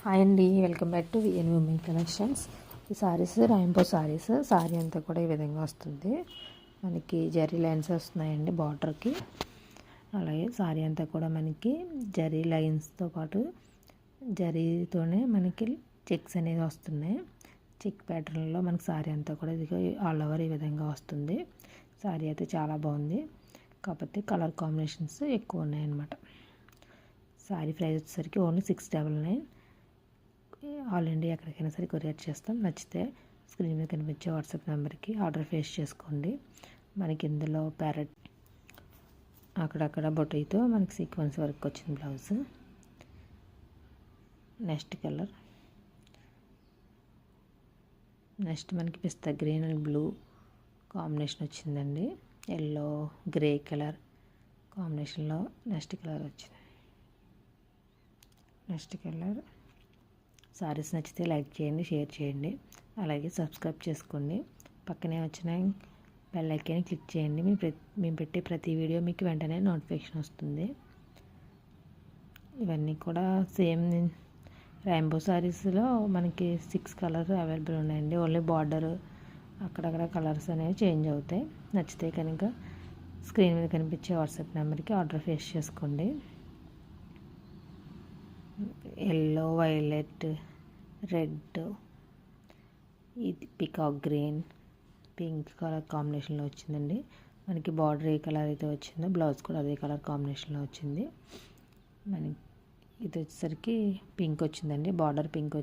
Hi అండి, welcome back to VN women collections. ఈ saris రాయింపో saris. Sorry అంతా కూడా ఈ విధంగా వస్తుంది. మనకి జరీ లైన్స్ వస్తున్నాయండి బార్డర్కి. అలాగే సారీ అంతా కూడా మనకి జరీ లైన్స్తో పాటు జరీతోనే మనకి చెక్స్ అనేది వస్తున్నాయి. చెక్ ప్యాటర్న్లో మనకి సారీ అంతా కూడా ఇది ఆల్ ఓవర్ ఈ విధంగా వస్తుంది. సారీ అయితే చాలా బాగుంది, కాకపోతే కలర్ కాంబినేషన్స్ ఎక్కువ ఉన్నాయన్నమాట. సారీ ప్రైస్ వచ్చేసరికి ఓన్లీ 699. ఆల్ ఇండియా ఎక్కడికైనా సరే కొరియర్ చేస్తాం. నచ్చితే స్క్రీన్ మీద కనిపించే వాట్సాప్ నెంబర్కి ఆర్డర్ ఫేస్ చేసుకోండి. మనకి ఇందులో ప్యారెట్ అక్కడక్కడ బొటీతో మనకి సీక్వెన్స్ వర్క్ వచ్చింది బ్లౌజ్. నెక్స్ట్ మనకి పిస్తా గ్రీన్ అండ్ బ్లూ కాంబినేషన్ వచ్చిందండి. ఎల్లో గ్రే కలర్ కాంబినేషన్లో నెక్స్ట్ కలర్ సారీస్ నచ్చితే లైక్ చేయండి, షేర్ చేయండి, అలాగే సబ్స్క్రైబ్ చేసుకోండి. పక్కనే వచ్చిన బెల్ ఐకాన్ క్లిక్ చేయండి. మేము పెట్టే ప్రతి వీడియో మీకు వెంటనే నోటిఫికేషన్ వస్తుంది. ఇవన్నీ కూడా సేమ్ రెయిన్బో సారీస్లో మనకి 6 కలర్స్ అవైలబుల్ ఉన్నాయండి. ఓన్లీ బార్డర్ అక్కడక్కడ కలర్స్ అనేవి చేంజ్ అవుతాయి. నచ్చితే కనుక స్క్రీన్ మీద కనిపించే వాట్సాప్ నెంబర్కి ఆర్డర్ ఫేస్ చేసుకోండి. ఎల్లో, వైలెట్, రెడ్, ఇది పికాక్ గ్రీన్, పింక్ కలర్ కాంబినేషన్లో వచ్చిందండి. మనకి బార్డర్ ఏ కలర్ అయితే వచ్చిందో బ్లౌజ్ కూడా అదే కలర్ కాంబినేషన్లో వచ్చింది. మనకి ఇది వచ్చేసరికి పింక్ వచ్చిందండి, బార్డర్ పింక్ వచ్చింది.